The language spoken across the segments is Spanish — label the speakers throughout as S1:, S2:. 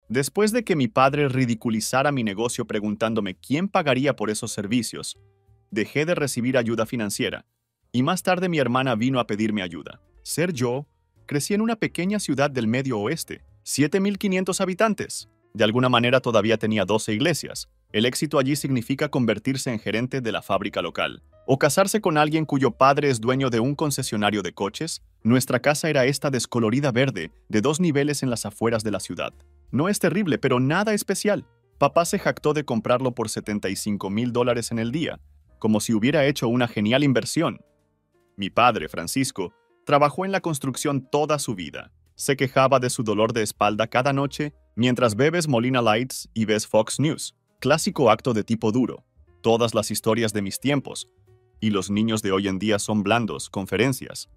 S1: Después de que mi padre ridiculizara mi negocio preguntándome quién pagaría por esos servicios, dejé de recibir ayuda financiera, y más tarde mi hermana vino a pedirme ayuda. Ser yo, crecí en una pequeña ciudad del Medio Oeste, 7.500 habitantes. De alguna manera todavía tenía 12 iglesias. El éxito allí significa convertirse en gerente de la fábrica local, o casarse con alguien cuyo padre es dueño de un concesionario de coches. Nuestra casa era esta descolorida verde, de 2 niveles en las afueras de la ciudad. No es terrible, pero nada especial. Papá se jactó de comprarlo por $75,000 en el día, como si hubiera hecho una genial inversión. Mi padre, Francisco, trabajó en la construcción toda su vida. Se quejaba de su dolor de espalda cada noche mientras bebes Molina Lights y ves Fox News. Clásico acto de tipo duro. Todas las historias de mis tiempos. Y los niños de hoy en día son blandos, conferencias.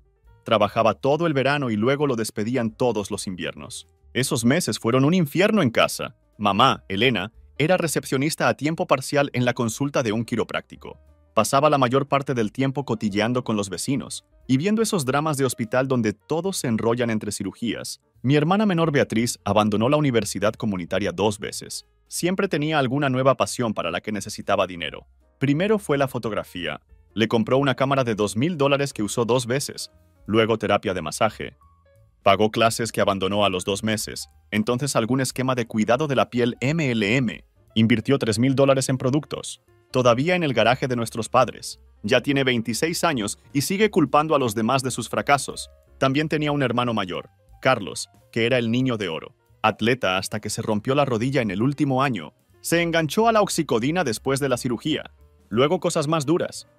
S1: Trabajaba todo el verano y luego lo despedían todos los inviernos. Esos meses fueron un infierno en casa. Mamá, Elena, era recepcionista a tiempo parcial en la consulta de un quiropráctico. Pasaba la mayor parte del tiempo cotilleando con los vecinos y viendo esos dramas de hospital donde todos se enrollan entre cirugías. Mi hermana menor Beatriz abandonó la universidad comunitaria 2 veces. Siempre tenía alguna nueva pasión para la que necesitaba dinero. Primero fue la fotografía. Le compró una cámara de $2,000 que usó 2 veces. Luego terapia de masaje. Pagó clases que abandonó a los 2 meses. Entonces algún esquema de cuidado de la piel MLM. Invirtió $3,000 en productos. Todavía en el garaje de nuestros padres. Ya tiene 26 años y sigue culpando a los demás de sus fracasos. También tenía un hermano mayor, Carlos, que era el niño de oro. Atleta hasta que se rompió la rodilla en el último año. Se enganchó a la oxicodina después de la cirugía. Luego cosas más duras.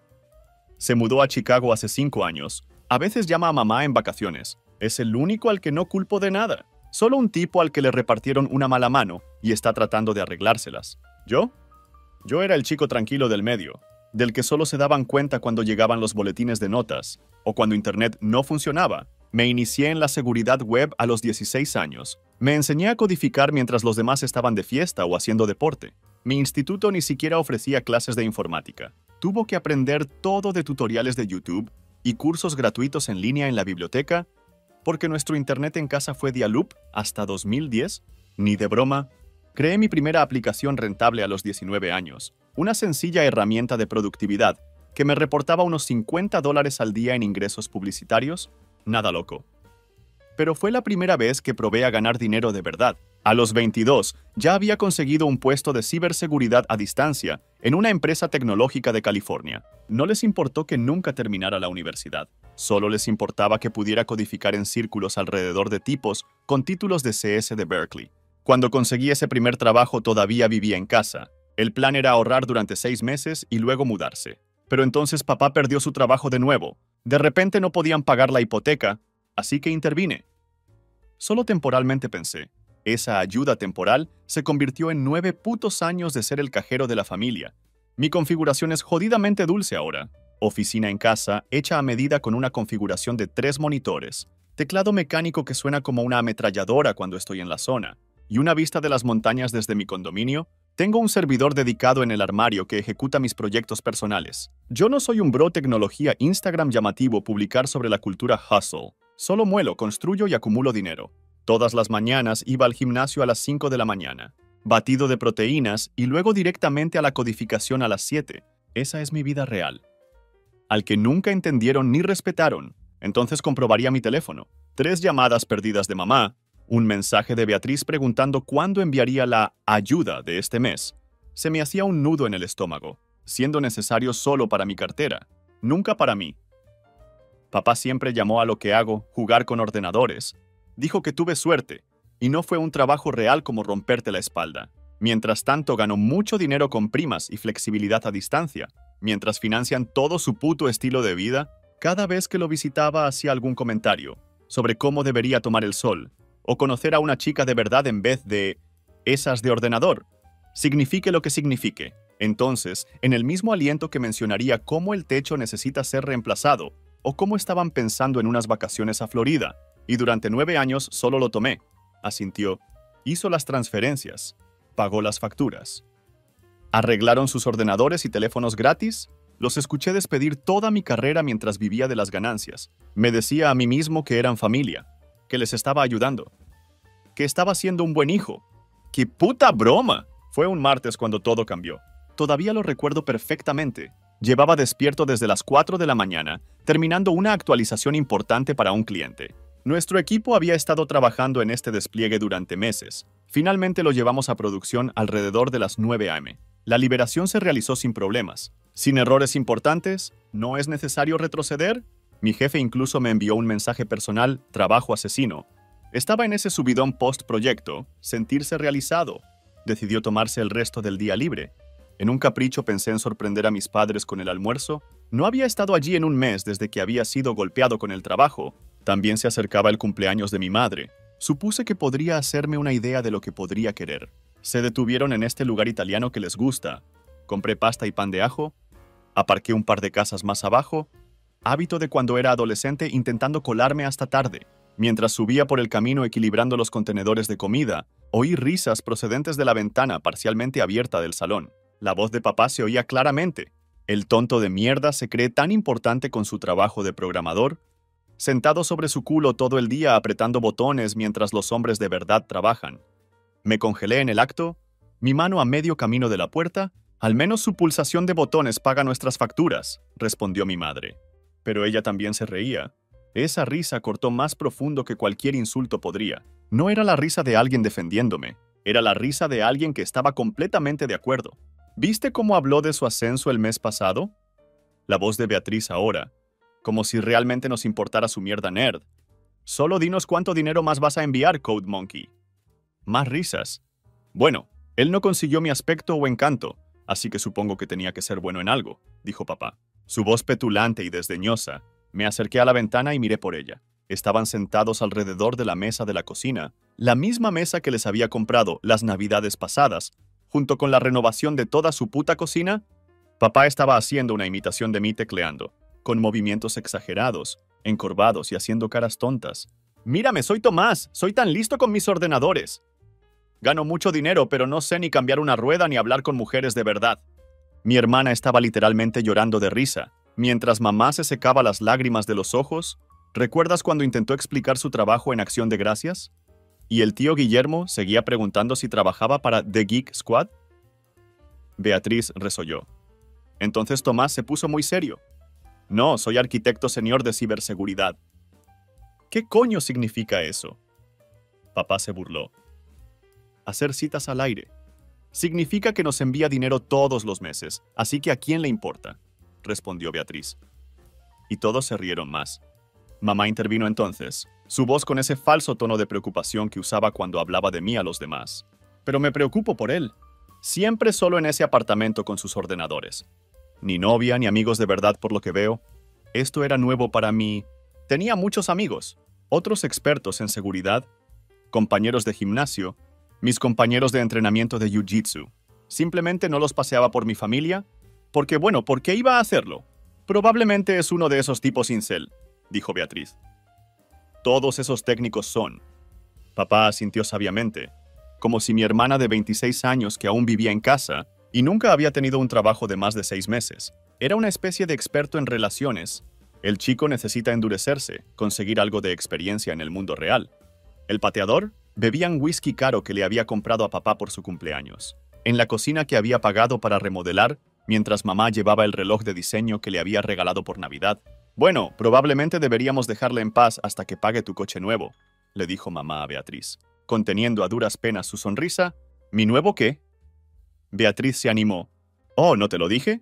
S1: Se mudó a Chicago hace 5 años. A veces llama a mamá en vacaciones. Es el único al que no culpo de nada. Solo un tipo al que le repartieron una mala mano y está tratando de arreglárselas. ¿Yo? Yo era el chico tranquilo del medio, del que solo se daban cuenta cuando llegaban los boletines de notas, o cuando Internet no funcionaba. Me inicié en la seguridad web a los 16 años. Me enseñé a codificar mientras los demás estaban de fiesta o haciendo deporte. Mi instituto ni siquiera ofrecía clases de informática. Tuvo que aprender todo de tutoriales de YouTube y cursos gratuitos en línea en la biblioteca, porque nuestro Internet en casa fue dial-up hasta 2010. Ni de broma. Creé mi primera aplicación rentable a los 19 años, una sencilla herramienta de productividad que me reportaba unos $50 al día en ingresos publicitarios. Nada loco. Pero fue la primera vez que probé a ganar dinero de verdad. A los 22, ya había conseguido un puesto de ciberseguridad a distancia en una empresa tecnológica de California. No les importó que nunca terminara la universidad. Solo les importaba que pudiera codificar en círculos alrededor de tipos con títulos de CS de Berkeley. Cuando conseguí ese primer trabajo todavía vivía en casa. El plan era ahorrar durante 6 meses y luego mudarse. Pero entonces papá perdió su trabajo de nuevo. De repente no podían pagar la hipoteca, así que intervine. Solo temporalmente pensé. Esa ayuda temporal se convirtió en 9 putos años de ser el cajero de la familia. Mi configuración es jodidamente dulce ahora. Oficina en casa, hecha a medida con una configuración de 3 monitores. Teclado mecánico que suena como una ametralladora cuando estoy en la zona. Y una vista de las montañas desde mi condominio. Tengo un servidor dedicado en el armario que ejecuta mis proyectos personales. Yo no soy un bro tecnología Instagram llamativo publicar sobre la cultura hustle. Solo muelo, construyo y acumulo dinero. Todas las mañanas iba al gimnasio a las 5 de la mañana. Batido de proteínas y luego directamente a la codificación a las 7. Esa es mi vida real. Al que nunca entendieron ni respetaron. Entonces comprobaría mi teléfono. 3 llamadas perdidas de mamá. Un mensaje de Beatriz preguntando cuándo enviaría la ayuda de este mes. Se me hacía un nudo en el estómago, siendo necesario solo para mi cartera, nunca para mí. Papá siempre llamó a lo que hago jugar con ordenadores. Dijo que tuve suerte, y no fue un trabajo real como romperte la espalda. Mientras tanto ganó mucho dinero con primas y flexibilidad a distancia, mientras financian todo su puto estilo de vida. Cada vez que lo visitaba hacía algún comentario sobre cómo debería tomar el sol, o conocer a una chica de verdad en vez de esas de ordenador. Signifique lo que signifique. Entonces, en el mismo aliento que mencionaría cómo el techo necesita ser reemplazado, o cómo estaban pensando en unas vacaciones a Florida, y durante 9 años solo lo tomé. Asintió, hizo las transferencias, pagó las facturas. ¿Arreglaron sus ordenadores y teléfonos gratis? Los escuché despedir toda mi carrera mientras vivía de las ganancias. Me decía a mí mismo que eran familia, que les estaba ayudando, que estaba siendo un buen hijo. ¡Qué puta broma! Fue un martes cuando todo cambió. Todavía lo recuerdo perfectamente. Llevaba despierto desde las 4 de la mañana, terminando una actualización importante para un cliente. Nuestro equipo había estado trabajando en este despliegue durante meses. Finalmente lo llevamos a producción alrededor de las 9 a.m. La liberación se realizó sin problemas. Sin errores importantes, ¿no es necesario retroceder? Mi jefe incluso me envió un mensaje personal, trabajo asesino. Estaba en ese subidón post-proyecto, sentirse realizado. Decidió tomarse el resto del día libre. En un capricho pensé en sorprender a mis padres con el almuerzo. No había estado allí en un mes desde que había sido golpeado con el trabajo. También se acercaba el cumpleaños de mi madre. Supuse que podría hacerme una idea de lo que podría querer. Se detuvieron en este lugar italiano que les gusta. Compré pasta y pan de ajo. Aparqué un par de casas más abajo. Hábito de cuando era adolescente intentando colarme hasta tarde. Mientras subía por el camino equilibrando los contenedores de comida, oí risas procedentes de la ventana parcialmente abierta del salón. La voz de papá se oía claramente. El tonto de mierda se cree tan importante con su trabajo de programador, sentado sobre su culo todo el día apretando botones mientras los hombres de verdad trabajan. Me congelé en el acto, mi mano a medio camino de la puerta. Al menos su pulsación de botones paga nuestras facturas, respondió mi madre. Pero ella también se reía. Esa risa cortó más profundo que cualquier insulto podría. No era la risa de alguien defendiéndome, era la risa de alguien que estaba completamente de acuerdo. ¿Viste cómo habló de su ascenso el mes pasado? La voz de Beatriz ahora, como si realmente nos importara su mierda nerd. Solo dinos cuánto dinero más vas a enviar, Code Monkey. Más risas. Bueno, él no consiguió mi aspecto o encanto, así que supongo que tenía que ser bueno en algo, dijo papá. Su voz petulante y desdeñosa. Me acerqué a la ventana y miré por ella. Estaban sentados alrededor de la mesa de la cocina, la misma mesa que les había comprado las navidades pasadas, junto con la renovación de toda su puta cocina. Papá estaba haciendo una imitación de mí tecleando, con movimientos exagerados, encorvados y haciendo caras tontas. Mírame, soy Tomás, soy tan listo con mis ordenadores. Gano mucho dinero, pero no sé ni cambiar una rueda ni hablar con mujeres de verdad. Mi hermana estaba literalmente llorando de risa, mientras mamá se secaba las lágrimas de los ojos. ¿Recuerdas cuando intentó explicar su trabajo en Acción de Gracias? Y el tío Guillermo seguía preguntando si trabajaba para The Geek Squad. Beatriz resolló. Entonces Tomás se puso muy serio. No, soy arquitecto senior de ciberseguridad. ¿Qué coño significa eso? Papá se burló. Hacer citas al aire. Significa que nos envía dinero todos los meses, así que ¿a quién le importa?, respondió Beatriz. Y todos se rieron más. Mamá intervino entonces, su voz con ese falso tono de preocupación que usaba cuando hablaba de mí a los demás. Pero me preocupo por él. Siempre solo en ese apartamento con sus ordenadores. Ni novia ni amigos de verdad por lo que veo. Esto era nuevo para mí. Tenía muchos amigos, otros expertos en seguridad, compañeros de gimnasio, mis compañeros de entrenamiento de Jiu-Jitsu. Simplemente no los paseaba por mi familia, porque bueno, ¿por qué iba a hacerlo? Probablemente es uno de esos tipos incel, dijo Beatriz. Todos esos técnicos son. Papá asintió sabiamente, como si mi hermana de 26 años que aún vivía en casa y nunca había tenido un trabajo de más de 6 meses. Era una especie de experto en relaciones. El chico necesita endurecerse, conseguir algo de experiencia en el mundo real. El pateador bebían whisky caro que le había comprado a papá por su cumpleaños, en la cocina que había pagado para remodelar, mientras mamá llevaba el reloj de diseño que le había regalado por Navidad. Bueno, probablemente deberíamos dejarle en paz hasta que pague tu coche nuevo, le dijo mamá a Beatriz, conteniendo a duras penas su sonrisa. ¿Mi nuevo qué? Beatriz se animó. Oh, ¿no te lo dije?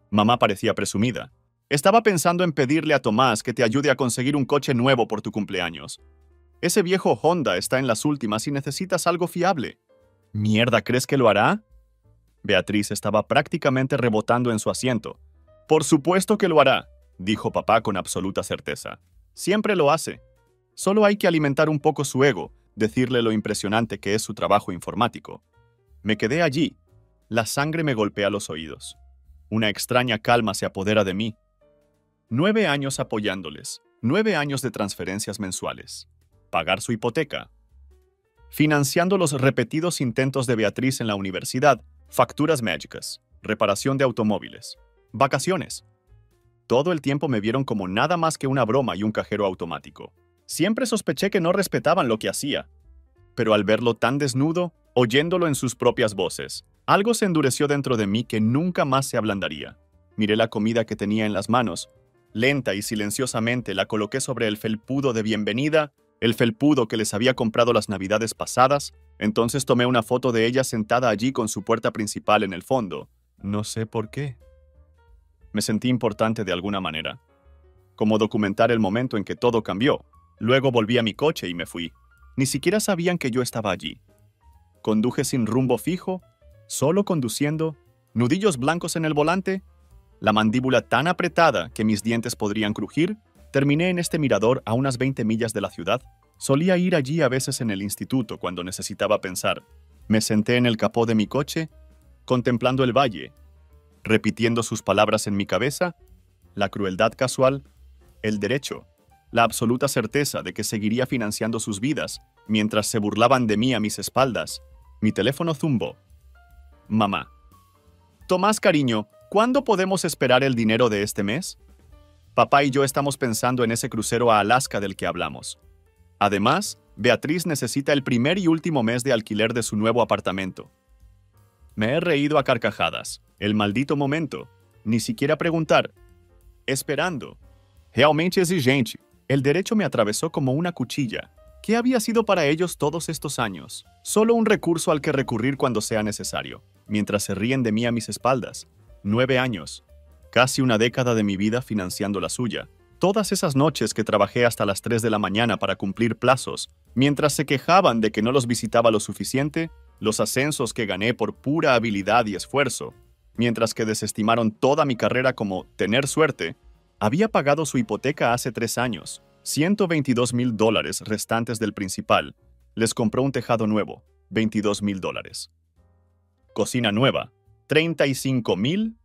S1: Mamá parecía presumida. Estaba pensando en pedirle a Tomás que te ayude a conseguir un coche nuevo por tu cumpleaños. Ese viejo Honda está en las últimas y necesitas algo fiable. ¿Mierda, crees que lo hará? Beatriz estaba prácticamente rebotando en su asiento. Por supuesto que lo hará, dijo papá con absoluta certeza. Siempre lo hace. Solo hay que alimentar un poco su ego, decirle lo impresionante que es su trabajo informático. Me quedé allí. La sangre me golpea los oídos. Una extraña calma se apodera de mí. 9 años apoyándoles. 9 años de transferencias mensuales. Pagar su hipoteca. Financiando los repetidos intentos de Beatriz en la universidad, facturas mágicas, reparación de automóviles, vacaciones. Todo el tiempo me vieron como nada más que una broma y un cajero automático. Siempre sospeché que no respetaban lo que hacía. pero al verlo tan desnudo, oyéndolo en sus propias voces, algo se endureció dentro de mí que nunca más se ablandaría. Miré la comida que tenía en las manos. Lenta y silenciosamente la coloqué sobre el felpudo de bienvenida, el felpudo que les había comprado las navidades pasadas. Entonces tomé una foto de ella sentada allí con su puerta principal en el fondo. No sé por qué. Me sentí importante de alguna manera. Como documentar el momento en que todo cambió. Luego volví a mi coche y me fui. Ni siquiera sabían que yo estaba allí. Conduje sin rumbo fijo, solo conduciendo, nudillos blancos en el volante, la mandíbula tan apretada que mis dientes podrían crujir. Terminé en este mirador a unas 20 millas de la ciudad. Solía ir allí a veces en el instituto cuando necesitaba pensar. Me senté en el capó de mi coche, contemplando el valle, repitiendo sus palabras en mi cabeza, la crueldad casual, el derecho, la absoluta certeza de que seguiría financiando sus vidas mientras se burlaban de mí a mis espaldas. Mi teléfono zumbó. Mamá. Tomás, cariño, ¿cuándo podemos esperar el dinero de este mes? Papá y yo estamos pensando en ese crucero a Alaska del que hablamos. Además, Beatriz necesita el primer y último mes de alquiler de su nuevo apartamento. Me he reído a carcajadas. El maldito momento. Ni siquiera preguntar. Esperando. Realmente exigente. El derecho me atravesó como una cuchilla. ¿Qué había sido para ellos todos estos años? Solo un recurso al que recurrir cuando sea necesario, mientras se ríen de mí a mis espaldas. 9 años. Casi una década de mi vida financiando la suya. Todas esas noches que trabajé hasta las 3 de la mañana para cumplir plazos, mientras se quejaban de que no los visitaba lo suficiente, los ascensos que gané por pura habilidad y esfuerzo, mientras que desestimaron toda mi carrera como tener suerte. Había pagado su hipoteca hace 3 años, $122,000 restantes del principal. Les compró un tejado nuevo, $22,000. Cocina nueva, $35,000.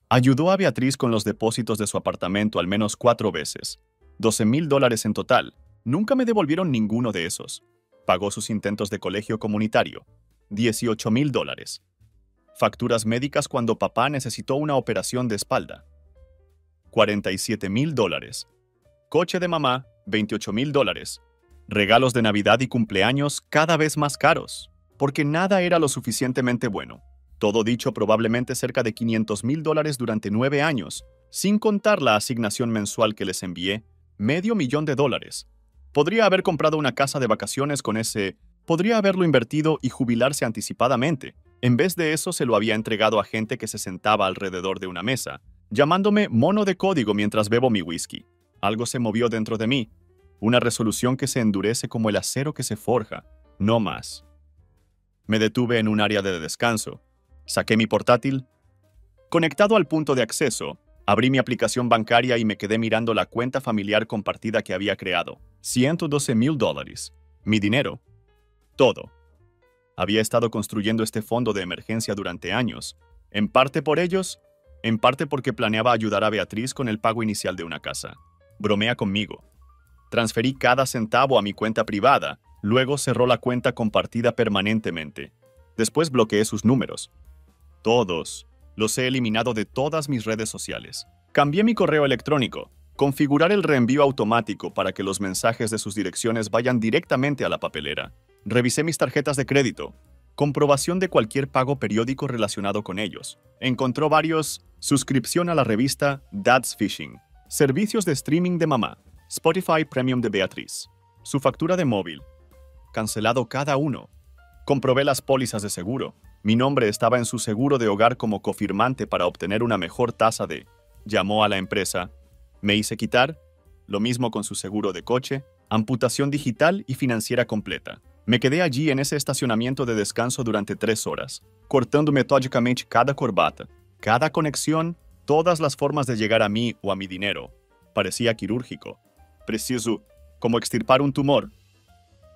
S1: Ayudó a Beatriz con los depósitos de su apartamento al menos 4 veces. $12,000 en total. Nunca me devolvieron ninguno de esos. Pagó sus intentos de colegio comunitario. $18,000. Facturas médicas cuando papá necesitó una operación de espalda. $47,000. Coche de mamá, $28,000. Regalos de Navidad y cumpleaños cada vez más caros, porque nada era lo suficientemente bueno. Todo dicho probablemente cerca de $500,000 durante 9 años, sin contar la asignación mensual que les envié, $500,000. Podría haber comprado una casa de vacaciones con ese, podría haberlo invertido y jubilarse anticipadamente. En vez de eso se lo había entregado a gente que se sentaba alrededor de una mesa, llamándome mono de código mientras bebo mi whisky. Algo se movió dentro de mí, una resolución que se endurece como el acero que se forja, no más. Me detuve en un área de descanso. Saqué mi portátil. Conectado al punto de acceso, abrí mi aplicación bancaria y me quedé mirando la cuenta familiar compartida que había creado. $112,000. Mi dinero. Todo. Había estado construyendo este fondo de emergencia durante años, en parte por ellos, en parte porque planeaba ayudar a Beatriz con el pago inicial de una casa. Bromea conmigo. Transferí cada centavo a mi cuenta privada, luego cerró la cuenta compartida permanentemente. Después bloqueé sus números. Todos. Los he eliminado de todas mis redes sociales. Cambié mi correo electrónico. Configurar el reenvío automático para que los mensajes de sus direcciones vayan directamente a la papelera. Revisé mis tarjetas de crédito. Comprobación de cualquier pago periódico relacionado con ellos. Encontró varios. Suscripción a la revista Dad's Fishing. Servicios de streaming de mamá. Spotify Premium de Beatriz. Su factura de móvil. Cancelado cada uno. Comprobé las pólizas de seguro. Mi nombre estaba en su seguro de hogar como cofirmante para obtener una mejor tasa de... Llamó a la empresa. Me hice quitar. Lo mismo con su seguro de coche. Amputación digital y financiera completa. Me quedé allí en ese estacionamiento de descanso durante 3 horas, cortando metódicamente cada corbata, cada conexión, todas las formas de llegar a mí o a mi dinero. Parecía quirúrgico. Preciso, como extirpar un tumor.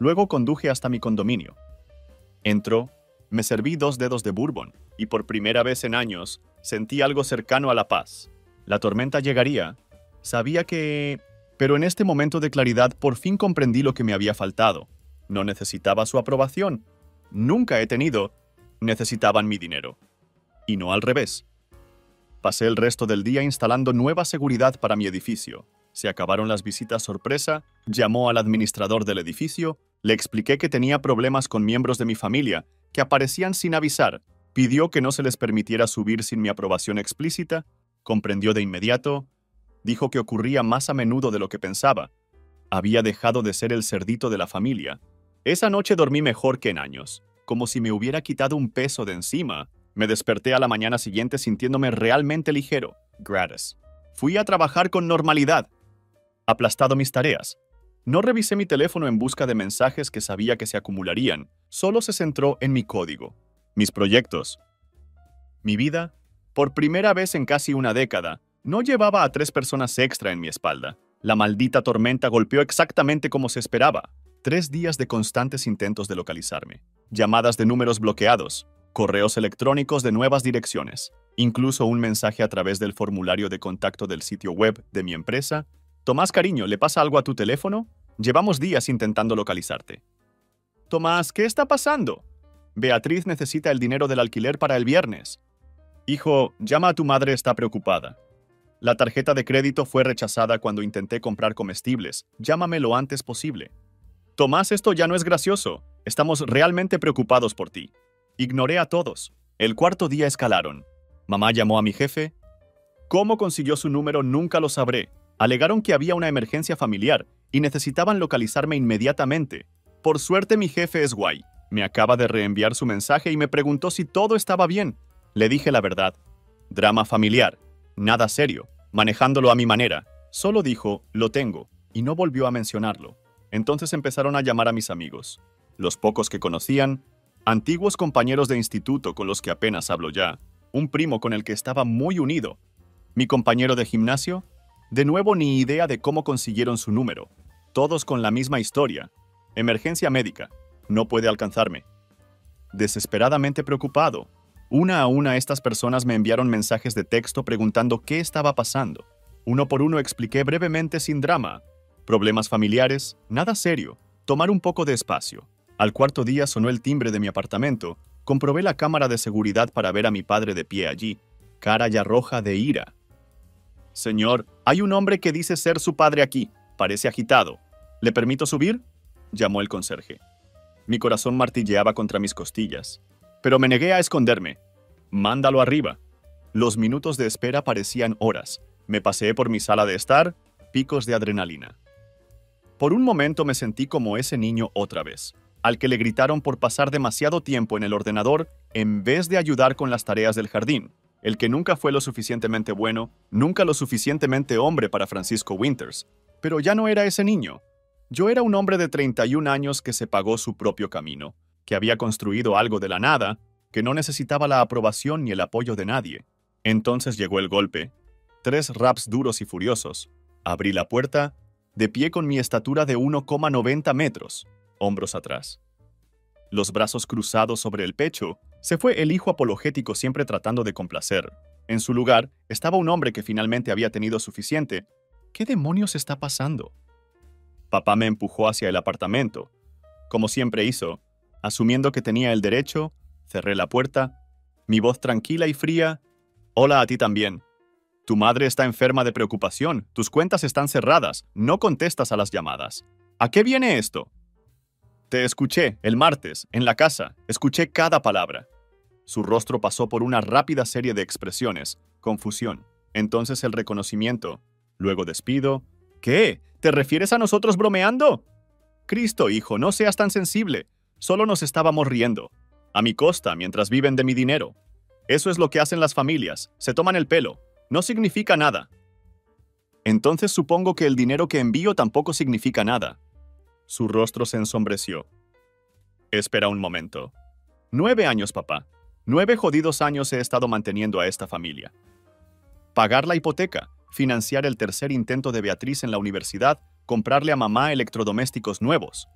S1: Luego conduje hasta mi condominio. Entró. Me serví 2 dedos de bourbon, y por primera vez en años, sentí algo cercano a la paz. La tormenta llegaría. Sabía que... Pero en este momento de claridad por fin comprendí lo que me había faltado. No necesitaba su aprobación. Nunca he tenido. Necesitaban mi dinero. Y no al revés. Pasé el resto del día instalando nueva seguridad para mi edificio. Se acabaron las visitas sorpresa, llamó al administrador del edificio, Le expliqué que tenía problemas con miembros de mi familia que aparecían sin avisar. Pidió que no se les permitiera subir sin mi aprobación explícita. Comprendió de inmediato. Dijo que ocurría más a menudo de lo que pensaba. Había dejado de ser el cerdito de la familia. Esa noche dormí mejor que en años, como si me hubiera quitado un peso de encima. Me desperté a la mañana siguiente sintiéndome realmente ligero. Gratis. Fui a trabajar con normalidad. Aplastado mis tareas. No revisé mi teléfono en busca de mensajes que sabía que se acumularían. Solo se centró en mi código, mis proyectos. Mi vida, por primera vez en casi una década, no llevaba a 3 personas extra en mi espalda. La maldita tormenta golpeó exactamente como se esperaba. 3 días de constantes intentos de localizarme. Llamadas de números bloqueados. Correos electrónicos de nuevas direcciones. Incluso un mensaje a través del formulario de contacto del sitio web de mi empresa. Tomás, cariño, ¿le pasa algo a tu teléfono? Llevamos días intentando localizarte. Tomás, ¿qué está pasando? Beatriz necesita el dinero del alquiler para el viernes. Hijo, llama a tu madre, está preocupada. La tarjeta de crédito fue rechazada cuando intenté comprar comestibles. Llámame lo antes posible. Tomás, esto ya no es gracioso. Estamos realmente preocupados por ti. Ignoré a todos. El cuarto día escalaron. Mamá llamó a mi jefe. ¿Cómo consiguió su número? Nunca lo sabré. Alegaron que había una emergencia familiar y necesitaban localizarme inmediatamente. Por suerte mi jefe es guay. Me acaba de reenviar su mensaje y me preguntó si todo estaba bien. Le dije la verdad. Drama familiar. Nada serio. Manejándolo a mi manera. Solo dijo, lo tengo, y no volvió a mencionarlo. Entonces empezaron a llamar a mis amigos. Los pocos que conocían, antiguos compañeros de instituto con los que apenas hablo ya, un primo con el que estaba muy unido, mi compañero de gimnasio. De nuevo ni idea de cómo consiguieron su número. Todos con la misma historia. Emergencia médica. No puede alcanzarme. Desesperadamente preocupado. Una a una estas personas me enviaron mensajes de texto preguntando qué estaba pasando. Uno por uno expliqué brevemente sin drama. Problemas familiares, nada serio. Tomar un poco de espacio. Al cuarto día sonó el timbre de mi apartamento. Comprobé la cámara de seguridad para ver a mi padre de pie allí, cara ya roja de ira. Señor, hay un hombre que dice ser su padre aquí. Parece agitado. ¿Le permito subir? Llamó el conserje. Mi corazón martilleaba contra mis costillas. Pero me negué a esconderme. Mándalo arriba. Los minutos de espera parecían horas. Me paseé por mi sala de estar, picos de adrenalina. Por un momento me sentí como ese niño otra vez, al que le gritaron por pasar demasiado tiempo en el ordenador en vez de ayudar con las tareas del jardín. El que nunca fue lo suficientemente bueno, nunca lo suficientemente hombre para Francisco Winters. Pero ya no era ese niño. Yo era un hombre de 31 años que se pagó su propio camino, que había construido algo de la nada, que no necesitaba la aprobación ni el apoyo de nadie. Entonces llegó el golpe. 3 raps duros y furiosos. Abrí la puerta, de pie con mi estatura de 1,90 metros, hombros atrás. Los brazos cruzados sobre el pecho, se fue el hijo apologético siempre tratando de complacer. En su lugar estaba un hombre que finalmente había tenido suficiente. ¿Qué demonios está pasando? Papá me empujó hacia el apartamento. Como siempre hizo, asumiendo que tenía el derecho, cerré la puerta. Mi voz tranquila y fría. Hola a ti también. Tu madre está enferma de preocupación. Tus cuentas están cerradas. No contestas a las llamadas. ¿A qué viene esto? Te escuché el martes, en la casa. Escuché cada palabra. Su rostro pasó por una rápida serie de expresiones. Confusión. Entonces el reconocimiento. Luego despido. ¿Qué? ¿Te refieres a nosotros bromeando? Cristo, hijo, no seas tan sensible. Solo nos estábamos riendo. A mi costa, mientras viven de mi dinero. Eso es lo que hacen las familias. Se toman el pelo. No significa nada. Entonces supongo que el dinero que envío tampoco significa nada. Su rostro se ensombreció. Espera un momento. 9 años, papá. 9 jodidos años he estado manteniendo a esta familia. Pagar la hipoteca, financiar el tercer intento de Beatriz en la universidad, comprarle a mamá electrodomésticos nuevos.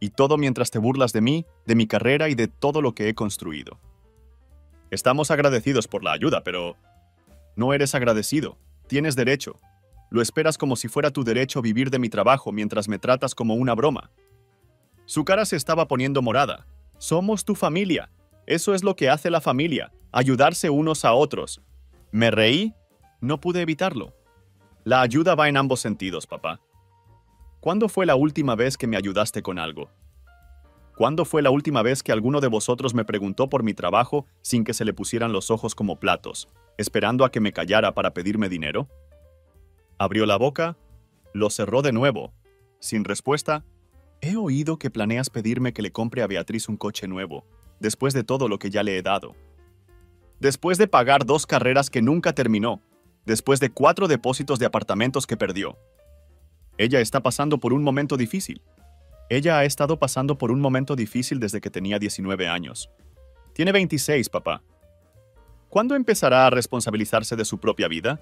S1: Y todo mientras te burlas de mí, de mi carrera y de todo lo que he construido. Estamos agradecidos por la ayuda, pero... No eres agradecido. Tienes derecho. Lo esperas como si fuera tu derecho vivir de mi trabajo mientras me tratas como una broma. Su cara se estaba poniendo morada. Somos tu familia. Eso es lo que hace la familia, ayudarse unos a otros. Me reí. No pude evitarlo. La ayuda va en ambos sentidos, papá. ¿Cuándo fue la última vez que me ayudaste con algo? ¿Cuándo fue la última vez que alguno de vosotros me preguntó por mi trabajo sin que se le pusieran los ojos como platos, esperando a que me callara para pedirme dinero? Abrió la boca, lo cerró de nuevo. Sin respuesta, he oído que planeas pedirme que le compre a Beatriz un coche nuevo, después de todo lo que ya le he dado. Después de pagar 2 carreras que nunca terminó, después de 4 depósitos de apartamentos que perdió. Ella está pasando por un momento difícil. Ella ha estado pasando por un momento difícil desde que tenía 19 años. Tiene 26, papá. ¿Cuándo empezará a responsabilizarse de su propia vida?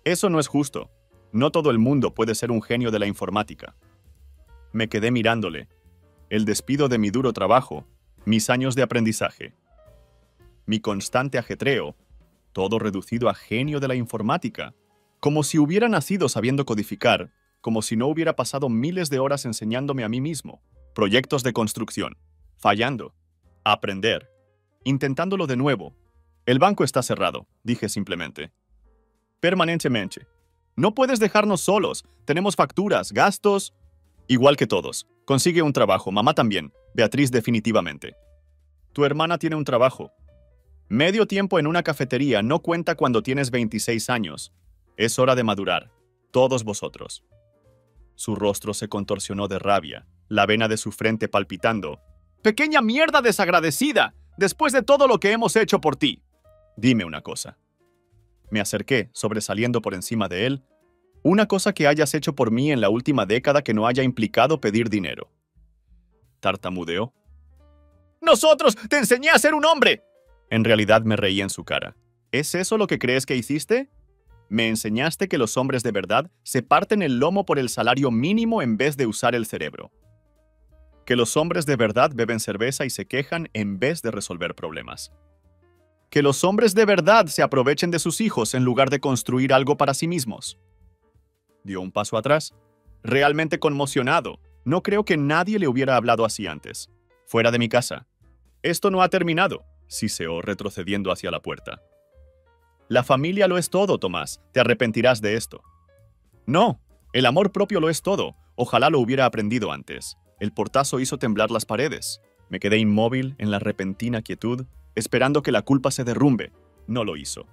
S1: Eso no es justo. No todo el mundo puede ser un genio de la informática. Me quedé mirándole. El despido de mi duro trabajo, mis años de aprendizaje, mi constante ajetreo, todo reducido a genio de la informática, como si hubiera nacido sabiendo codificar, como si no hubiera pasado miles de horas enseñándome a mí mismo, proyectos de construcción, fallando, aprender, intentándolo de nuevo. El banco está cerrado, dije simplemente. Permanentemente. No puedes dejarnos solos, tenemos facturas, gastos. Igual que todos. Consigue un trabajo, mamá también, Beatriz definitivamente. Tu hermana tiene un trabajo. Medio tiempo en una cafetería no cuenta cuando tienes 26 años. Es hora de madurar, todos vosotros. Su rostro se contorsionó de rabia, la vena de su frente palpitando. ¡Pequeña mierda desagradecida! Después de todo lo que hemos hecho por ti. Dime una cosa. Me acerqué, sobresaliendo por encima de él. Una cosa que hayas hecho por mí en la última década que no haya implicado pedir dinero. Tartamudeó. ¡Nosotros! ¡Te enseñé a ser un hombre! En realidad me reí en su cara. ¿Es eso lo que crees que hiciste? Me enseñaste que los hombres de verdad se parten el lomo por el salario mínimo en vez de usar el cerebro. Que los hombres de verdad beben cerveza y se quejan en vez de resolver problemas. Que los hombres de verdad se aprovechen de sus hijos en lugar de construir algo para sí mismos. Dio un paso atrás, realmente conmocionado. No creo que nadie le hubiera hablado así antes. Fuera de mi casa. Esto no ha terminado, siseó retrocediendo hacia la puerta. La familia lo es todo, Tomás. Te arrepentirás de esto. No, el amor propio lo es todo. Ojalá lo hubiera aprendido antes. El portazo hizo temblar las paredes. Me quedé inmóvil en la repentina quietud, esperando que la culpa se derrumbe. No lo hizo.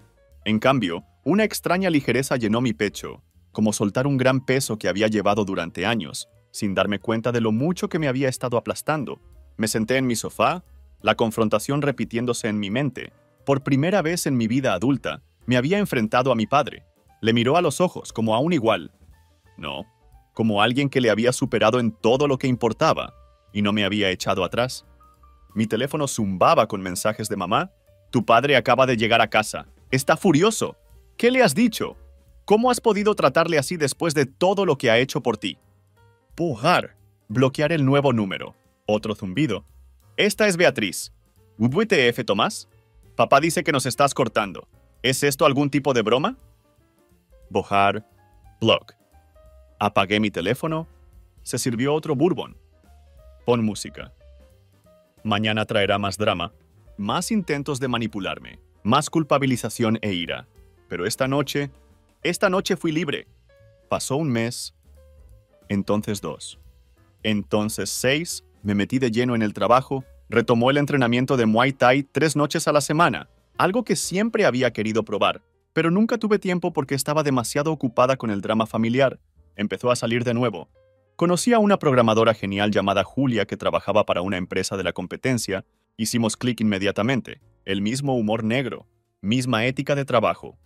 S1: En cambio, una extraña ligereza llenó mi pecho, como soltar un gran peso que había llevado durante años, sin darme cuenta de lo mucho que me había estado aplastando. Me senté en mi sofá, la confrontación repitiéndose en mi mente. Por primera vez en mi vida adulta, me había enfrentado a mi padre. Le miró a los ojos como a un igual. No, como alguien que le había superado en todo lo que importaba y no me había echado atrás. Mi teléfono zumbaba con mensajes de mamá. Tu padre acaba de llegar a casa. Está furioso. ¿Qué le has dicho? ¿Cómo has podido tratarle así después de todo lo que ha hecho por ti? Pujar. Bloquear el nuevo número. Otro zumbido. Esta es Beatriz. ¿WTF, Tomás? Papá dice que nos estás cortando. ¿Es esto algún tipo de broma? Bojar. Block. Apagué mi teléfono. Se sirvió otro bourbon. Pon música. Mañana traerá más drama, más intentos de manipularme, más culpabilización e ira. Pero esta noche fui libre. Pasó un mes, entonces 2. Entonces 6, me metí de lleno en el trabajo, retomó el entrenamiento de Muay Thai 3 noches a la semana, algo que siempre había querido probar, pero nunca tuve tiempo porque estaba demasiado ocupada con el drama familiar. Empezó a salir de nuevo. Conocí a una programadora genial llamada Julia que trabajaba para una empresa de la competencia. Hicimos clic inmediatamente. El mismo humor negro, misma ética de trabajo,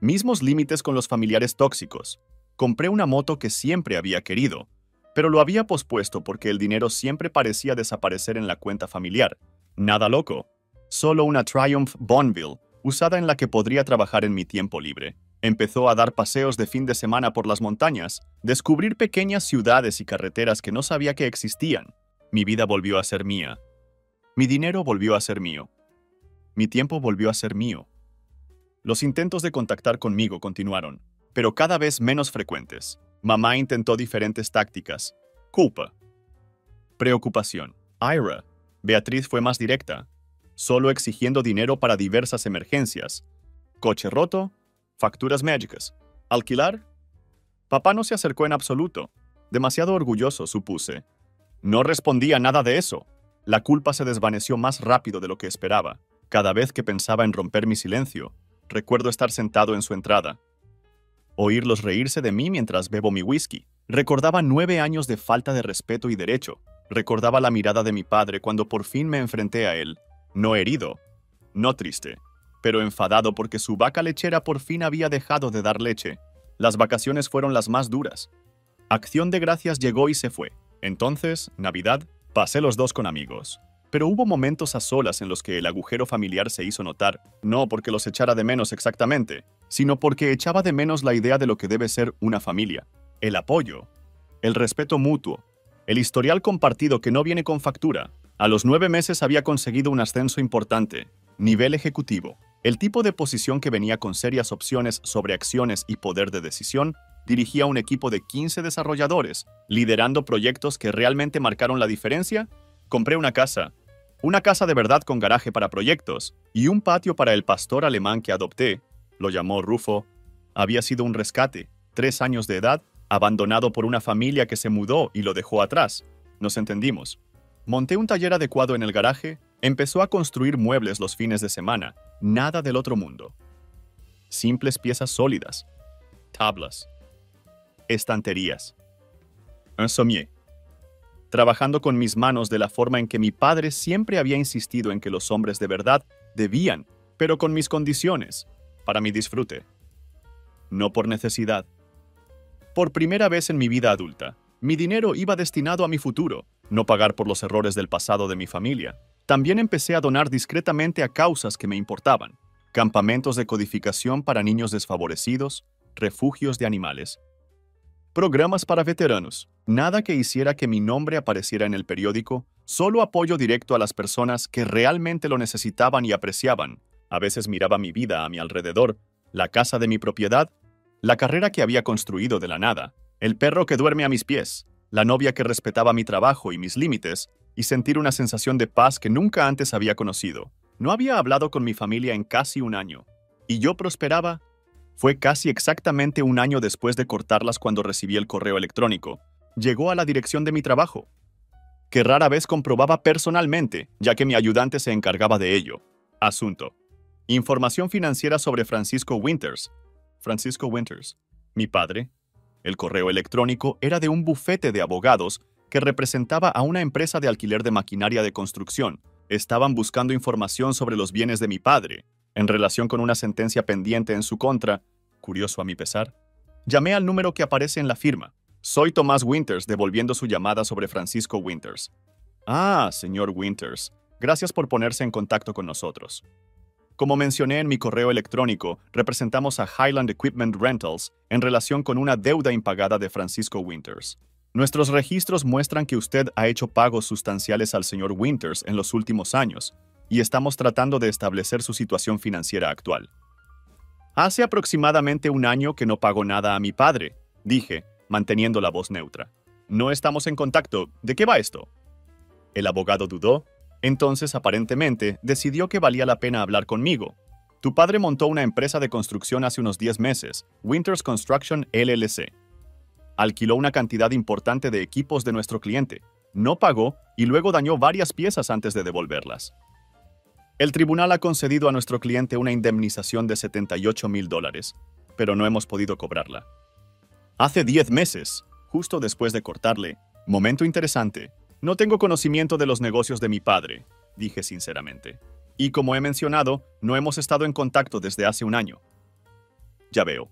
S1: mismos límites con los familiares tóxicos. Compré una moto que siempre había querido, pero lo había pospuesto porque el dinero siempre parecía desaparecer en la cuenta familiar. Nada loco, solo una Triumph Bonneville, usada en la que podría trabajar en mi tiempo libre. Empezó a dar paseos de fin de semana por las montañas, descubrir pequeñas ciudades y carreteras que no sabía que existían. Mi vida volvió a ser mía. Mi dinero volvió a ser mío. Mi tiempo volvió a ser mío. Los intentos de contactar conmigo continuaron, pero cada vez menos frecuentes. Mamá intentó diferentes tácticas. Culpa. Preocupación. Ira. Beatriz fue más directa, solo exigiendo dinero para diversas emergencias. Coche roto. Facturas mágicas. ¿Alquilar? Papá no se acercó en absoluto. Demasiado orgulloso, supuse. No respondí a nada de eso. La culpa se desvaneció más rápido de lo que esperaba. Cada vez que pensaba en romper mi silencio, recuerdo estar sentado en su entrada, oírlos reírse de mí mientras bebo mi whisky. Recordaba 9 años de falta de respeto y derecho. Recordaba la mirada de mi padre cuando por fin me enfrenté a él. No herido, no triste, pero enfadado porque su vaca lechera por fin había dejado de dar leche. Las vacaciones fueron las más duras. Acción de Gracias llegó y se fue. Entonces, Navidad, pasé los dos con amigos. Pero hubo momentos a solas en los que el agujero familiar se hizo notar, no porque los echara de menos exactamente, sino porque echaba de menos la idea de lo que debe ser una familia. El apoyo, el respeto mutuo, el historial compartido que no viene con factura. A los 9 meses había conseguido un ascenso importante, nivel ejecutivo. El tipo de posición que venía con serias opciones sobre acciones y poder de decisión. Dirigía un equipo de 15 desarrolladores, liderando proyectos que realmente marcaron la diferencia. Compré una casa de verdad con garaje para proyectos, y un patio para el pastor alemán que adopté, lo llamó Rufo. Había sido un rescate, 3 años de edad, abandonado por una familia que se mudó y lo dejó atrás. Nos entendimos. Monté un taller adecuado en el garaje, empezó a construir muebles los fines de semana, nada del otro mundo. Simples piezas sólidas, tablas, estanterías. Un sommier. Trabajando con mis manos de la forma en que mi padre siempre había insistido en que los hombres de verdad debían, pero con mis condiciones, para mi disfrute. No por necesidad. Por primera vez en mi vida adulta, mi dinero iba destinado a mi futuro, no pagar por los errores del pasado de mi familia. También empecé a donar discretamente a causas que me importaban: campamentos de codificación para niños desfavorecidos, refugios de animales, programas para veteranos. Nada que hiciera que mi nombre apareciera en el periódico, solo apoyo directo a las personas que realmente lo necesitaban y apreciaban. A veces miraba mi vida a mi alrededor, la casa de mi propiedad, la carrera que había construido de la nada, el perro que duerme a mis pies, la novia que respetaba mi trabajo y mis límites, y sentir una sensación de paz que nunca antes había conocido. No había hablado con mi familia en casi un año, y yo prosperaba. Fue casi exactamente un año después de cortarlas cuando recibí el correo electrónico. Llegó a la dirección de mi trabajo, que rara vez comprobaba personalmente, ya que mi ayudante se encargaba de ello. Asunto: información financiera sobre Francisco Winters. Francisco Winters, mi padre. El correo electrónico era de un bufete de abogados que representaba a una empresa de alquiler de maquinaria de construcción. Estaban buscando información sobre los bienes de mi padre, en relación con una sentencia pendiente en su contra. Curioso a mi pesar. Llamé al número que aparece en la firma. Soy Tomás Winters, devolviendo su llamada sobre Francisco Winters. Ah, señor Winters, gracias por ponerse en contacto con nosotros. Como mencioné en mi correo electrónico, representamos a Highland Equipment Rentals en relación con una deuda impagada de Francisco Winters. Nuestros registros muestran que usted ha hecho pagos sustanciales al señor Winters en los últimos años, y estamos tratando de establecer su situación financiera actual. Hace aproximadamente un año que no pago nada a mi padre, dije, manteniendo la voz neutra. No estamos en contacto. ¿De qué va esto? El abogado dudó. Entonces, aparentemente, decidió que valía la pena hablar conmigo. Tu padre montó una empresa de construcción hace unos 10 meses, Winters Construction LLC. Alquiló una cantidad importante de equipos de nuestro cliente, no pagó y luego dañó varias piezas antes de devolverlas. El tribunal ha concedido a nuestro cliente una indemnización de $78,000, pero no hemos podido cobrarla. Hace 10 meses, justo después de cortarle, momento interesante, no tengo conocimiento de los negocios de mi padre, dije sinceramente. Y como he mencionado, no hemos estado en contacto desde hace un año. Ya veo.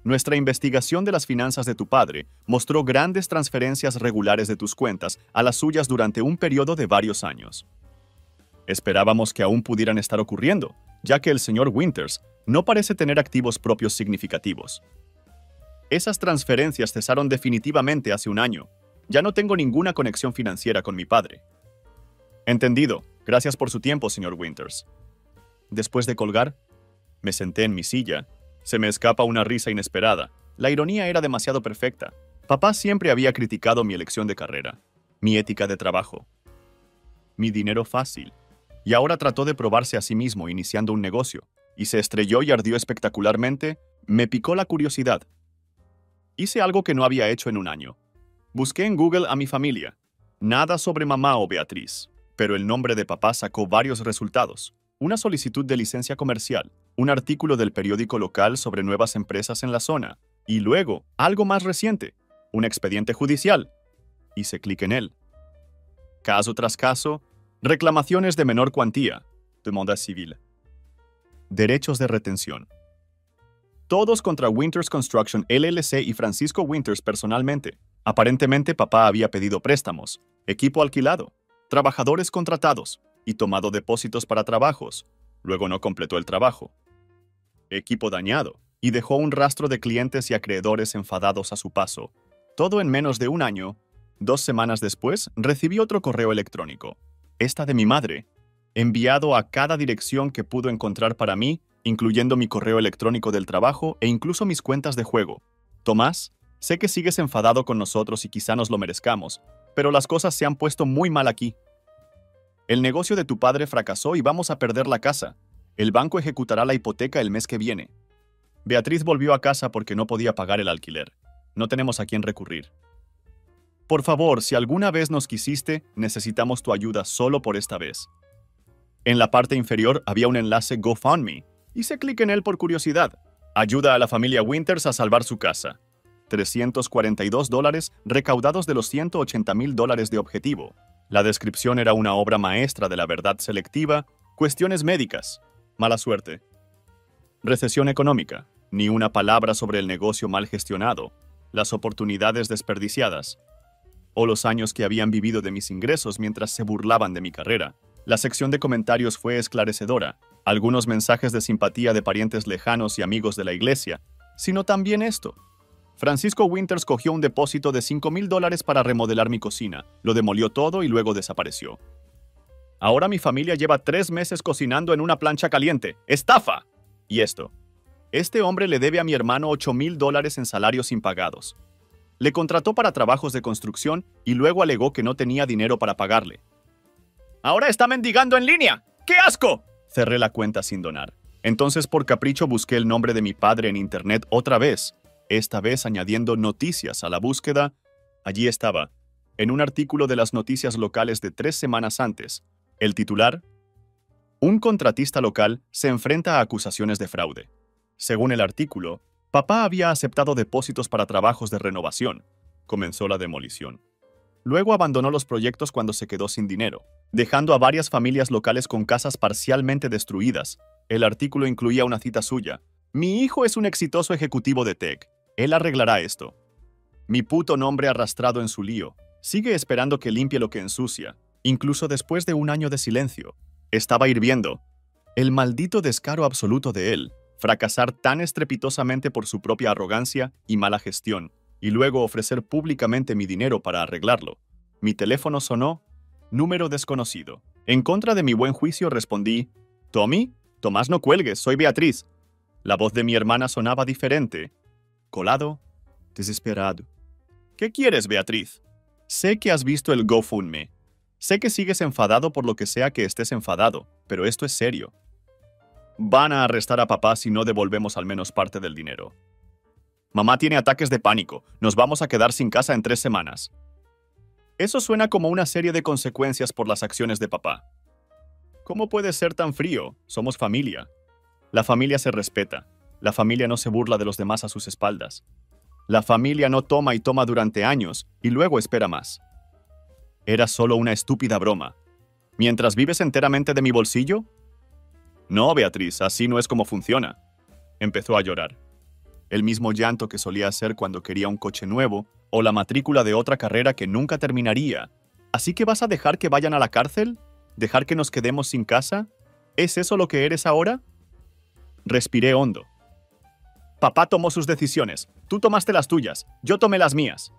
S1: Nuestra investigación de las finanzas de tu padre mostró grandes transferencias regulares de tus cuentas a las suyas durante un periodo de varios años. Esperábamos que aún pudieran estar ocurriendo, ya que el señor Winters no parece tener activos propios significativos. Esas transferencias cesaron definitivamente hace un año. Ya no tengo ninguna conexión financiera con mi padre. Entendido. Gracias por su tiempo, señor Winters. Después de colgar, me senté en mi silla. Se me escapa una risa inesperada. La ironía era demasiado perfecta. Papá siempre había criticado mi elección de carrera, mi ética de trabajo, mi dinero fácil. Y ahora trató de probarse a sí mismo iniciando un negocio, y se estrelló y ardió espectacularmente. Me picó la curiosidad. Hice algo que no había hecho en un año. Busqué en Google a mi familia. Nada sobre mamá o Beatriz, pero el nombre de papá sacó varios resultados. Una solicitud de licencia comercial, un artículo del periódico local sobre nuevas empresas en la zona, y luego, algo más reciente, un expediente judicial. Hice clic en él. Caso tras caso, reclamaciones de menor cuantía, demanda civil. Derechos de retención. Todos contra Winters Construction LLC y Francisco Winters personalmente. Aparentemente papá había pedido préstamos, equipo alquilado, trabajadores contratados y tomado depósitos para trabajos. Luego no completó el trabajo. Equipo dañado y dejó un rastro de clientes y acreedores enfadados a su paso. Todo en menos de un año. 2 semanas después, recibí otro correo electrónico. Esta de mi madre, enviado a cada dirección que pudo encontrar para mí, incluyendo mi correo electrónico del trabajo e incluso mis cuentas de juego. Tomás, sé que sigues enfadado con nosotros y quizá nos lo merezcamos, pero las cosas se han puesto muy mal aquí. El negocio de tu padre fracasó y vamos a perder la casa. El banco ejecutará la hipoteca el mes que viene. Beatriz volvió a casa porque no podía pagar el alquiler. No tenemos a quién recurrir. Por favor, si alguna vez nos quisiste, necesitamos tu ayuda solo por esta vez. En la parte inferior había un enlace GoFundMe. Hice clic en él por curiosidad. Ayuda a la familia Winters a salvar su casa. $342 recaudados de los $180,000 de objetivo. La descripción era una obra maestra de la verdad selectiva, cuestiones médicas, mala suerte. Recesión económica, ni una palabra sobre el negocio mal gestionado, las oportunidades desperdiciadas, o los años que habían vivido de mis ingresos mientras se burlaban de mi carrera. La sección de comentarios fue esclarecedora, algunos mensajes de simpatía de parientes lejanos y amigos de la iglesia, sino también esto. Francisco Winters cogió un depósito de $5,000 para remodelar mi cocina, lo demolió todo y luego desapareció. Ahora mi familia lleva 3 meses cocinando en una plancha caliente. ¡Estafa! Y esto. Este hombre le debe a mi hermano $8,000 en salarios impagados. Le contrató para trabajos de construcción y luego alegó que no tenía dinero para pagarle. ¡Ahora está mendigando en línea! ¡Qué asco! Cerré la cuenta sin donar. Entonces por capricho busqué el nombre de mi padre en internet otra vez, esta vez añadiendo noticias a la búsqueda. Allí estaba, en un artículo de las noticias locales de 3 semanas antes. El titular: un contratista local se enfrenta a acusaciones de fraude. Según el artículo, papá había aceptado depósitos para trabajos de renovación. Comenzó la demolición. Luego abandonó los proyectos cuando se quedó sin dinero, dejando a varias familias locales con casas parcialmente destruidas. El artículo incluía una cita suya. Mi hijo es un exitoso ejecutivo de tech. Él arreglará esto. Mi puto nombre arrastrado en su lío. Sigue esperando que limpie lo que ensucia, incluso después de un año de silencio. Estaba hirviendo. El maldito descaro absoluto de él. Fracasar tan estrepitosamente por su propia arrogancia y mala gestión, y luego ofrecer públicamente mi dinero para arreglarlo. Mi teléfono sonó. Número desconocido. En contra de mi buen juicio respondí: «¿Tommy? Tomás, no cuelgues, soy Beatriz». La voz de mi hermana sonaba diferente. Colado, desesperado. «¿Qué quieres, Beatriz? Sé que has visto el GoFundMe. Sé que sigues enfadado por lo que sea que estés enfadado, pero esto es serio. Van a arrestar a papá si no devolvemos al menos parte del dinero. Mamá tiene ataques de pánico. Nos vamos a quedar sin casa en 3 semanas. Eso suena como una serie de consecuencias por las acciones de papá. ¿Cómo puedes ser tan frío? Somos familia. La familia se respeta. La familia no se burla de los demás a sus espaldas. La familia no toma y toma durante años y luego espera más. Era solo una estúpida broma. ¿Mientras vives enteramente de mi bolsillo? No, Beatriz, así no es como funciona. Empezó a llorar. El mismo llanto que solía hacer cuando quería un coche nuevo o la matrícula de otra carrera que nunca terminaría. ¿Así que vas a dejar que vayan a la cárcel? ¿Dejar que nos quedemos sin casa? ¿Es eso lo que eres ahora? Respiré hondo. Papá tomó sus decisiones. Tú tomaste las tuyas. Yo tomé las mías.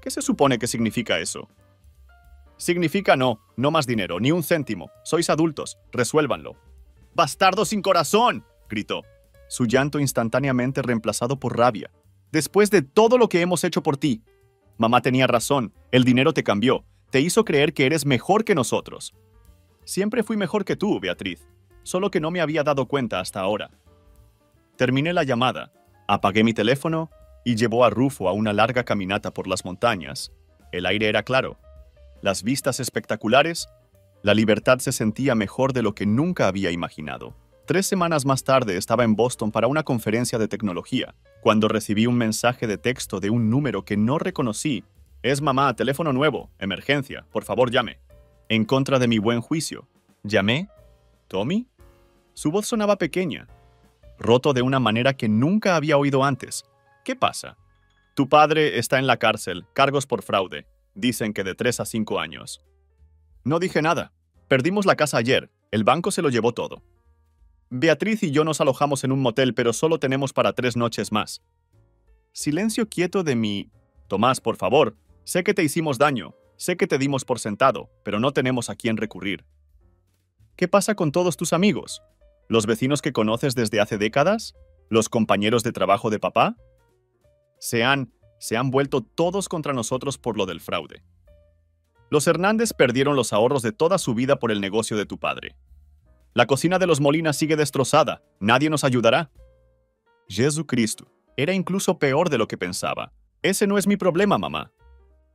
S1: ¿Qué se supone que significa eso? Significa no más dinero, ni un céntimo. Sois adultos, resuélvanlo. ¡Bastardo sin corazón!, gritó. Su llanto instantáneamente reemplazado por rabia. Después de todo lo que hemos hecho por ti. Mamá tenía razón, el dinero te cambió, te hizo creer que eres mejor que nosotros. Siempre fui mejor que tú, Beatriz, solo que no me había dado cuenta hasta ahora. Terminé la llamada, apagué mi teléfono y llevó a Rufo a una larga caminata por las montañas. El aire era claro. las vistas espectaculares. La libertad se sentía mejor de lo que nunca había imaginado. 3 semanas más tarde estaba en Boston para una conferencia de tecnología, cuando recibí un mensaje de texto de un número que no reconocí. Es mamá, teléfono nuevo, emergencia, por favor llame. En contra de mi buen juicio. ¿Llamé? ¿Tommy? Su voz sonaba pequeña, roto de una manera que nunca había oído antes. ¿Qué pasa? Tu padre está en la cárcel, cargos por fraude. Dicen que de 3 a 5 años. No dije nada. Perdimos la casa ayer. El banco se lo llevó todo. Beatriz y yo nos alojamos en un motel, pero solo tenemos para 3 noches más. Silencio quieto de mi... Tomás, por favor. Sé que te hicimos daño. Sé que te dimos por sentado, pero no tenemos a quién recurrir. ¿Qué pasa con todos tus amigos? ¿Los vecinos que conoces desde hace décadas? ¿Los compañeros de trabajo de papá? Se han vuelto todos contra nosotros por lo del fraude. Los Hernández perdieron los ahorros de toda su vida por el negocio de tu padre. La cocina de los Molina sigue destrozada. Nadie nos ayudará. Jesucristo, era incluso peor de lo que pensaba. Ese no es mi problema, mamá.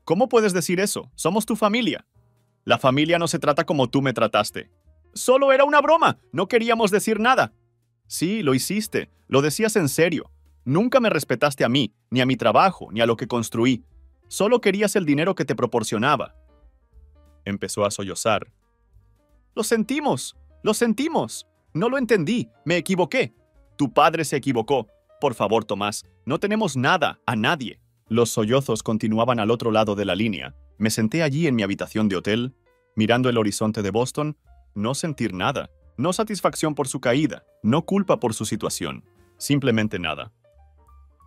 S1: ¿Cómo puedes decir eso? Somos tu familia. La familia no se trata como tú me trataste. Solo era una broma. No queríamos decir nada. Sí, lo hiciste. Lo decías en serio. Nunca me respetaste a mí, ni a mi trabajo, ni a lo que construí. Solo querías el dinero que te proporcionaba. Empezó a sollozar. Lo sentimos. Lo sentimos. No lo entendí. Me equivoqué. Tu padre se equivocó. Por favor, Tomás, no tenemos nada, a nadie. Los sollozos continuaban al otro lado de la línea. Me senté allí en mi habitación de hotel, mirando el horizonte de Boston, no sentir nada. No satisfacción por su caída, no culpa por su situación. Simplemente nada.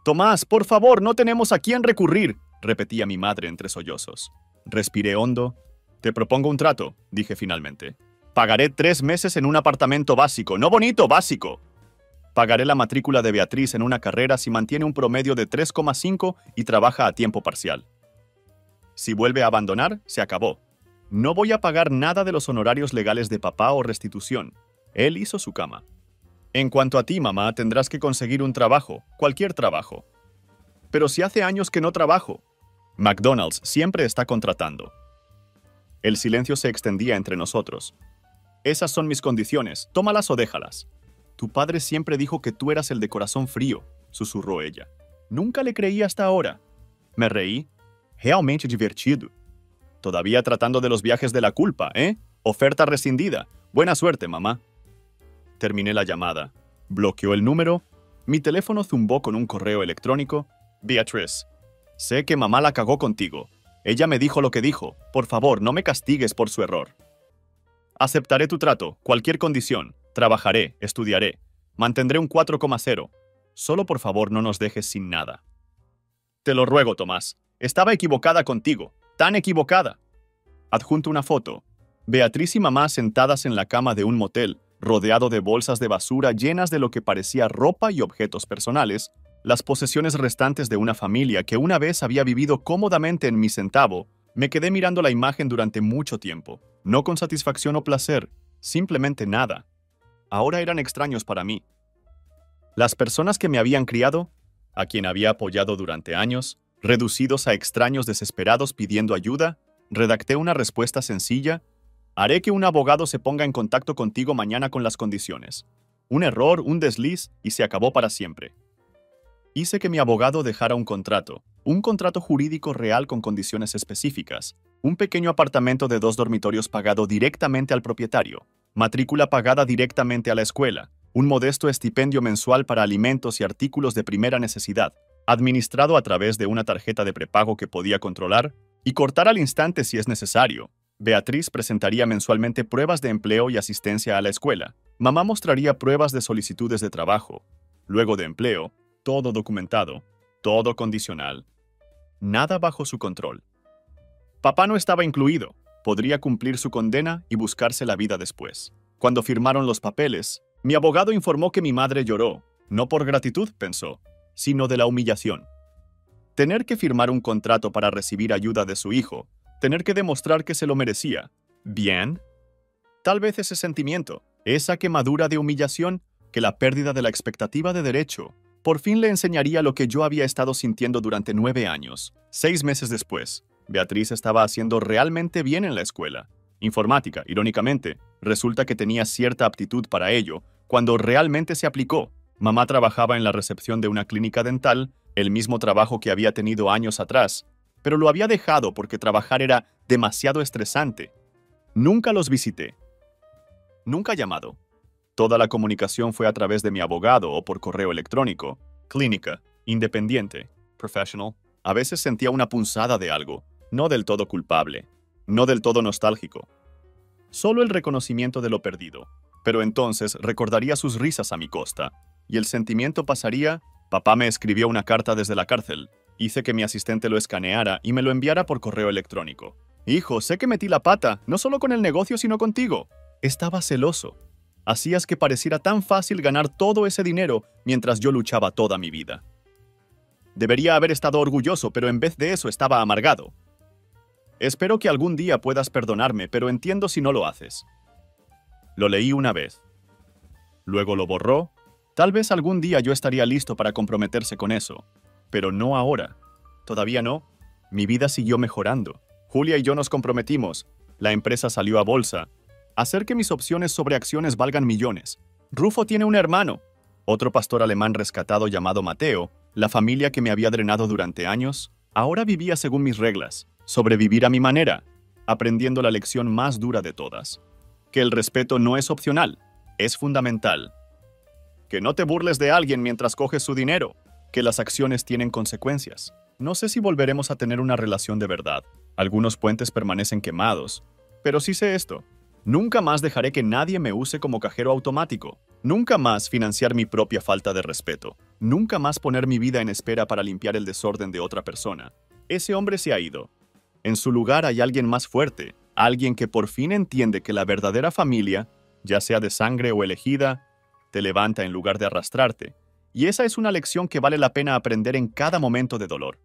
S1: Tomás, por favor, no tenemos a quién recurrir, repetía mi madre entre sollozos. Respiré hondo. Te propongo un trato, dije finalmente. Pagaré 3 meses en un apartamento básico, no bonito, básico. Pagaré la matrícula de Beatriz en una carrera si mantiene un promedio de 3,5 y trabaja a tiempo parcial. Si vuelve a abandonar, se acabó. No voy a pagar nada de los honorarios legales de papá o restitución. Él hizo su cama. En cuanto a ti, mamá, tendrás que conseguir un trabajo, cualquier trabajo. Pero si hace años que no trabajo. McDonald's siempre está contratando. El silencio se extendía entre nosotros. Esas son mis condiciones, tómalas o déjalas. Tu padre siempre dijo que tú eras el de corazón frío, susurró ella. Nunca le creí hasta ahora. Me reí. Realmente divertido. Todavía tratando de los viajes de la culpa, ¿eh? Oferta rescindida. Buena suerte, mamá. Terminé la llamada. Bloqueó el número. Mi teléfono zumbó con un correo electrónico. Beatriz, sé que mamá la cagó contigo. Ella me dijo lo que dijo. Por favor, no me castigues por su error. Aceptaré tu trato, cualquier condición. Trabajaré, estudiaré. Mantendré un 4,0. Solo por favor no nos dejes sin nada. Te lo ruego, Tomás. Estaba equivocada contigo. Tan equivocada. Adjunto una foto. Beatriz y mamá sentadas en la cama de un motel, rodeado de bolsas de basura llenas de lo que parecía ropa y objetos personales, las posesiones restantes de una familia que una vez había vivido cómodamente en mi centavo. Me quedé mirando la imagen durante mucho tiempo, no con satisfacción o placer, simplemente nada. Ahora eran extraños para mí. Las personas que me habían criado, a quien había apoyado durante años, reducidos a extraños desesperados pidiendo ayuda, redacté una respuesta sencilla. Haré que un abogado se ponga en contacto contigo mañana con las condiciones. Un error, un desliz, y se acabó para siempre. Hice que mi abogado dejara un contrato jurídico real con condiciones específicas, un pequeño apartamento de 2 dormitorios pagado directamente al propietario, matrícula pagada directamente a la escuela, un modesto estipendio mensual para alimentos y artículos de primera necesidad, administrado a través de una tarjeta de prepago que podía controlar y cortar al instante si es necesario. Beatriz presentaría mensualmente pruebas de empleo y asistencia a la escuela. Mamá mostraría pruebas de solicitudes de trabajo. Luego de empleo, todo documentado, todo condicional. Nada bajo su control. Papá no estaba incluido. Podría cumplir su condena y buscarse la vida después. Cuando firmaron los papeles, mi abogado informó que mi madre lloró. No por gratitud, pensó, sino de la humillación. Tener que firmar un contrato para recibir ayuda de su hijo, tener que demostrar que se lo merecía. ¿Bien? Tal vez ese sentimiento, esa quemadura de humillación, que la pérdida de la expectativa de derecho, por fin le enseñaría lo que yo había estado sintiendo durante 9 años. 6 meses después, Beatriz estaba haciendo realmente bien en la escuela. Informática, irónicamente, resulta que tenía cierta aptitud para ello, cuando realmente se aplicó. Mamá trabajaba en la recepción de una clínica dental, el mismo trabajo que había tenido años atrás, pero lo había dejado porque trabajar era demasiado estresante. Nunca los visité. Nunca llamado. Toda la comunicación fue a través de mi abogado o por correo electrónico. Clínica, independiente, professional. A veces sentía una punzada de algo, no del todo culpable, no del todo nostálgico. Solo el reconocimiento de lo perdido. Pero entonces recordaría sus risas a mi costa, y el sentimiento pasaría. Papá me escribió una carta desde la cárcel. Hice que mi asistente lo escaneara y me lo enviara por correo electrónico. Hijo, sé que metí la pata, no solo con el negocio, sino contigo. Estaba celoso. Hacías que pareciera tan fácil ganar todo ese dinero mientras yo luchaba toda mi vida. Debería haber estado orgulloso, pero en vez de eso estaba amargado. Espero que algún día puedas perdonarme, pero entiendo si no lo haces. Lo leí una vez. Luego lo borró. Tal vez algún día yo estaría listo para comprometerse con eso, pero no ahora. Todavía no. Mi vida siguió mejorando. Julia y yo nos comprometimos. La empresa salió a bolsa. Hacer que mis opciones sobre acciones valgan millones. Rufo tiene un hermano. Otro pastor alemán rescatado llamado Mateo, la familia que me había drenado durante años, ahora vivía según mis reglas, sobrevivir a mi manera, aprendiendo la lección más dura de todas. Que el respeto no es opcional, es fundamental. Que no te burles de alguien mientras coges su dinero. Que las acciones tienen consecuencias. No sé si volveremos a tener una relación de verdad. Algunos puentes permanecen quemados. Pero sí sé esto. Nunca más dejaré que nadie me use como cajero automático. Nunca más financiar mi propia falta de respeto. Nunca más poner mi vida en espera para limpiar el desorden de otra persona. Ese hombre se ha ido. En su lugar hay alguien más fuerte. Alguien que por fin entiende que la verdadera familia, ya sea de sangre o elegida, te levanta en lugar de arrastrarte. Y esa es una lección que vale la pena aprender en cada momento de dolor.